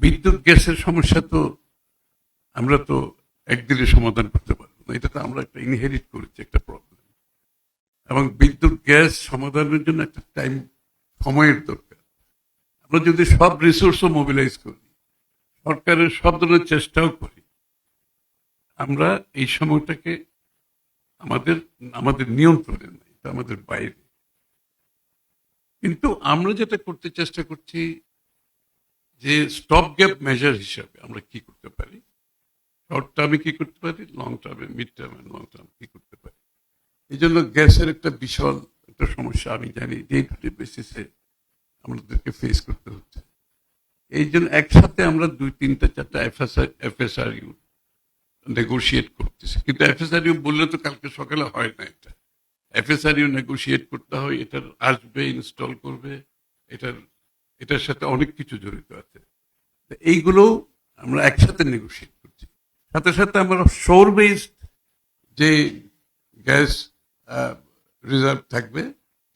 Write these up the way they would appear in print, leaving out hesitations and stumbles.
বিদ্যুৎ গ্যাসের সমস্যা তো আমরা তো একদিনে সমাধান করতে পারবো না, এটা তো আমরা একটা ইনহেরিট করেছি একটা প্রবলেম। এবং বিদ্যুৎ গ্যাস সমাধানের জন্য একটা টাইম, সময়ের দরকার। আমরা যদি সব রিসোর্সও মোবিলাইজ করি, সরকারের সব ধরনের চেষ্টাও করি, আমরা এই সময়টাকে আমাদের আমাদের নিয়ন্ত্রণে নাই, এটা আমাদের বাইরে। কিন্তু আমরা যেটা করতে চেষ্টা করছি যে স্টপ গ্যাপ মেজার হিসাবে আমরা কি করতে পারি, শর্ট টার্মে কি করতে পারি, লং টার্মে, মিড টার্মে, লং টার্ম কি করতে পারি। এই জন্য গ্যাসের একটা বিশাল একটা সমস্যা আমি জানি ডে টু ডে বেসিসে আমাদেরকে ফেস করতে হচ্ছে। এই জন্য একসাথে আমরা 2-3-4টা এফএসআরইউ নেগোশিয়েট করতেছি। কিন্তু এফএসআরইউ বললে তো কালকে সকালে হয় না। এটা এফএসআরইউ নেগোশিয়েট করতে হয়, এটার আসবে, ইনস্টল করবে, এটার সাথে অনেক কিছু জড়িত আছে। এইগুলো আমরা একসাথে নেগোশিয়েট করছি। সাথে সাথে আমরা সৌর বেসড যে গ্যাস রিজার্ভ থাকবে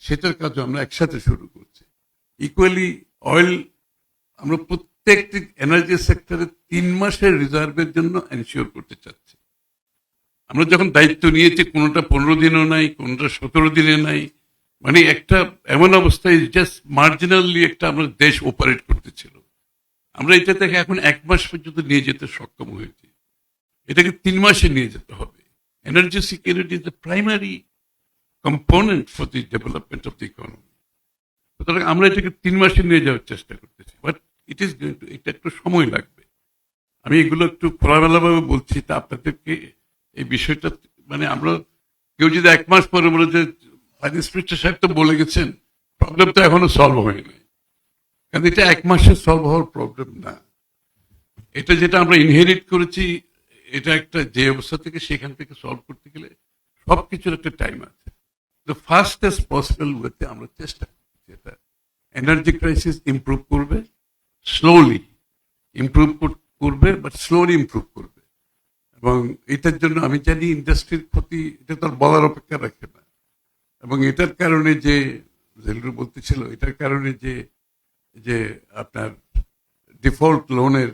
সেটার কাজও আমরা একসাথে শুরু করছি। ইকুয়ালি অয়েল আমরা প্রত্যেকটি এনার্জি সেক্টরে 3 মাসের রিজার্ভের জন্য এনশিওর করতে চাচ্ছি। আমরা যখন দায়িত্ব নিয়েছি কোনোটা 15 দিনও নাই, কোনোটা 17 দিনে নাই, মানে একটা এমন অবস্থায় জাস্ট মার্জিনালি একটা আমরা দেশ অপারেট করতেছিল। আমরা এটা থেকে এখন 1 মাস পর্যন্ত নিয়ে যেতে সক্ষম হয়েছি। এটাকে 3 মাসে নিয়ে যেতে হবে। Energy security is the primary component for the development of the economy. সুতরাং আমরা এটাকে 3 মাসে নিয়ে যাওয়ার চেষ্টা করতেছি, but it is going to, এটা একটু সময় লাগবে। আমি এগুলো একটু খোলামেলাভাবে বলছি, তা আপনাদেরকে এই বিষয়টা, মানে আমরা কেউ যদি 1 মাস পরে বলে যে ফাইন্যান্স মিনিস্টার সাহেব তো বলে গেছেন, প্রবলেম তো এখনো সলভ হয়নি। কারণ এটা 1 মাসে সলভ হওয়ার প্রবলেম না। এটা যেটা আমরা ইনহেরিট করেছি, এটা একটা যে অবস্থা থেকে সেখান থেকে সলভ করতে গেলে সবকিছুর একটা টাইম আছে। দ্য ফাস্টেস্ট পসিবল ওয়েতে আমরা চেষ্টা করছি এটা। এনার্জি ক্রাইসিস ইমপ্রুভ করবে, স্লোলি ইমপ্রুভ করবে, বাট স্লোলি ইমপ্রুভ করবে। এবং এটার জন্য আমি জানি ইন্ডাস্ট্রির ক্ষতি এটা তো আর বলার অপেক্ষা রাখে না। এবং এটার কারণে যে জেলরু বলতেছিল, এটার কারণে যে আপনার ডিফল্ট লোনের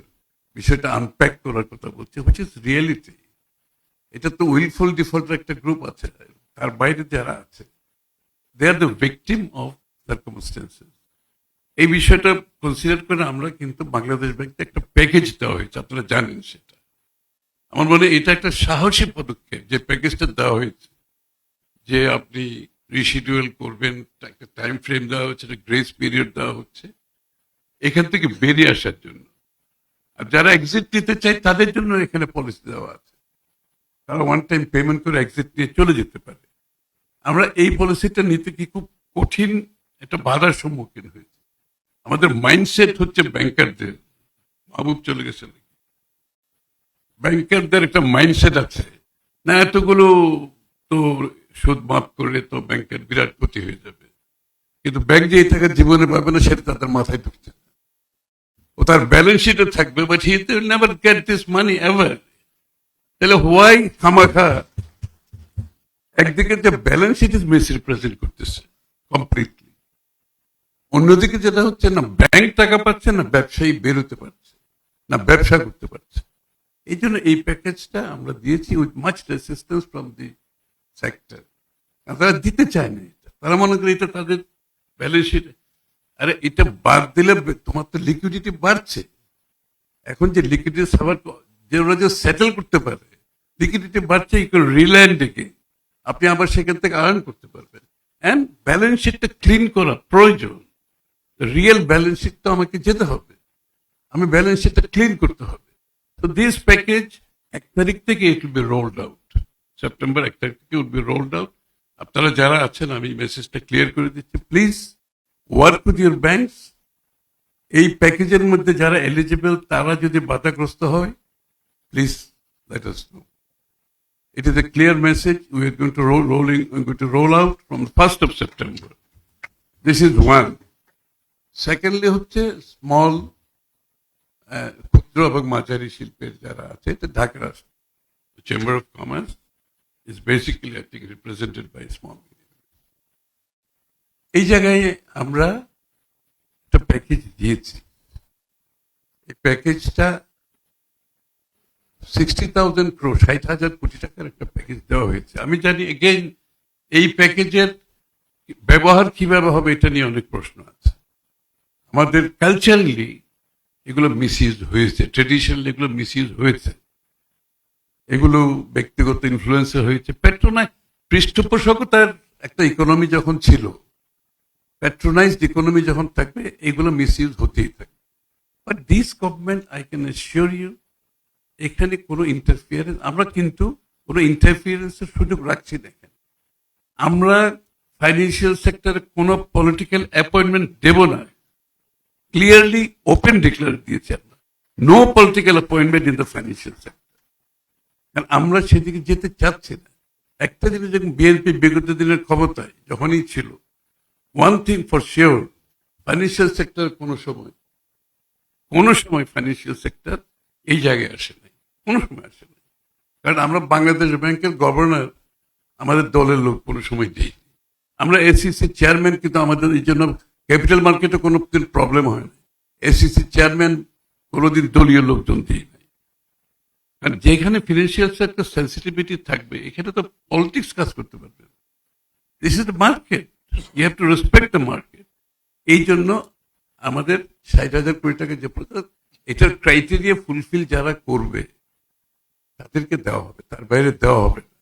বিষয়টা আনপ্যাক করার কথা বলছে, হুইচ ইজ রিয়েলিটি। এটা তো উইলফুল ডিফল্টের একটা গ্রুপ আছে, তার বাইরে যারা আছে they are the victim of circumstances. এই বিষয়টা কনসিডার করে আমরা কিন্তু বাংলাদেশ ব্যাংকে একটা প্যাকেজ দেওয়া হয়েছে, আপনারা জানেন সেটা। আমার মনে হয় এটা একটা সাহসী পদক্ষেপ যে প্যাকেজটা দেওয়া হয়েছে, যে আপনি রিশিডিউল করবেন, একটা টাইম ফ্রেম দেওয়া হচ্ছে, একটা গ্রেস পিরিয়ড দেওয়া হচ্ছে এখান থেকে বেরিয়ে আসার জন্য। আর যারা এক্সিট নিতে চায় তাদের জন্য এখানে পলিসি দেওয়া আছে, তারা ওয়ান টাইম পেমেন্ট করে এক্সিট নিয়ে চলে যেতে পারে। আমরা এই পলিসিটা নিতে কি খুব কঠিন একটা বাধার সম্মুখীন হয়েছে। আমাদের মাইন্ডসেট হচ্ছে ব্যাংকারদের, মাহবুব চলে গেছে নাকি, ব্যাংকারদের একটা মাইন্ডসেট আছে না, এতগুলো তো সুদ মাফ করলে তো ব্যাংকের বিরাট ক্ষতি হয়ে যাবে। কিন্তু ব্যাংক যে এই টাকা জীবনে পাবে না সেটা তাদের মাথায় ঢুকছে না। ও তার ব্যালেন্স শিটে থাকবে, but he will never get this money ever. তাহলে হোয়াই খামাখা একদিকে যে ব্যালেন্স শিট ইজ মিসরিপ্রেজেন্ট করতেছে কমপ্লিটলি, অন্যদিকে যেটা হচ্ছে না ব্যাংক টাকা পাচ্ছে না, ব্যবসায়ী বেরোতে পারছে না, ব্যবসা করতে পারছে। এই জন্য এই প্যাকেজটা আমরা দিয়েছি with much resistance from the sector. তারা দিতে চায় না এটা, তারা মনে করে এটা তাদের ব্যালেন্স শিট। আরে এটা বাদ দিলে তোমার তো লিকুইডিটি বাড়ছে। এখন যে লিকুইডিটি সবার যে ওরা যে সেটেল করতে পারে, লিকুইডিটি বাড়ছে, রিল্যান্ড ডেকে আপনি আবার সেখান থেকে আর্ন করতে পারবেন। অ্যান্ড ব্যালেন্স শিটটা ক্লিন করা প্রয়োজন। রিয়েল ব্যালেন্স শিট তো আমাকে যেতে হবে, আমি ব্যালেন্স শিটটা ক্লিন করতে হবে। তো দিস প্যাকেজ 1 তারিখ থেকে it will be rolled out, September 1 তারিখ থেকে উইল বি রোলড আউট। আপনারা যারা আছেন আমি মেসেজটা ক্লিয়ার করে দিচ্ছি, please work with your banks. এই প্যাকেজের মধ্যে যারা এলিজিবল তারা যদি বাধাগ্রস্ত হয়, please let us no. It is a clear message. We are going to roll out from the 1st of September. This is one. Secondly, হচ্ছে স্মল ক্ষুদ্র এবং মাঝারি শিল্পের যারা আছে, এটা Dhaka chamber of commerce is basically, I think, represented by small. এই জায়গায় আমরা একটা প্যাকেজ দিয়েছি। এই প্যাকেজটা 60,000 crore, 60,000 কোটি টাকার একটা প্যাকেজ দেওয়া হয়েছে। আমি জানি এগেইন এই প্যাকেজের ব্যবহার কিভাবে হবে এটা নিয়ে অনেক প্রশ্ন আছে। আমাদের কালচারালি এগুলো মিসইউজ হয়েছে, ট্রেডিশনালি এগুলো মিসইউজ হয়েছে, এগুলো ব্যক্তিগত ইনফ্লুয়েন্সে হয়েছে। পৃষ্ঠপোষকতার একটা ইকোনমি যখন ছিল, প্যাট্রোনাইজড ইকোনমি যখন থাকবে, এগুলো মিসইউজ হতেই থাকবে। But this government, I can assure you, এখানে কোনো ইন্টারফিয়ারেন্স, আমরা কিন্তু কোনো ইন্টারফিয়ারেন্সের সুযোগ রাখছি না। আমরা ফাইন্যান্সিয়াল সেক্টরে কোনো পলিটিক্যাল অ্যাপয়েন্টমেন্ট দেব না, ক্লিয়ারলি ওপেন ডিক্লেয়ার দিয়েছি আমরা, no political appointment in the financial sector. কারণ আমরা সেদিকে যেতে চাচ্ছি না। একটা জিনিস, যখন বিএনপি বিগত দিনের ক্ষমতায় যখনই ছিল, one thing for sure, financial sector কোনো সময় ফাইন্যান্সিয়াল সেক্টর এই জায়গায় আসে নাই, কোনো সময় আসে নাই। কারণ আমরা বাংলাদেশ ব্যাংকের গভর্নর আমাদের দলের লোক কোনো সময় দিই। আমরা এসিসি চেয়ারম্যান, কিন্তু আমাদের এই জন্য ক্যাপিটাল মার্কেটে কোনো দিন প্রবলেম হয় না। এসিসি চেয়ারম্যান কোনোদিন দলীয় লোকজন দিই নাই। কারণ যেখানে ফিনান্সিয়াল সেক্টর সেন্সিটিভিটি থাকবে, এখানে তো পলিটিক্স কাজ করতে পারবে। This is the market, you have to respect the market. এই জন্য আমাদের 60,000 কোটি টাকা যে এটার ক্রাইটেরিয়া ফুলফিল যারা করবে তাদেরকে দেওয়া হবে, তার বাইরে দেওয়া হবে না।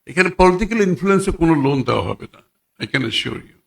এখানে পলিটিক্যাল ইনফ্লুয়েন্সে কোনো লোন দেওয়া হবে না, আই ক্যান অ্যাসিওর ইউ।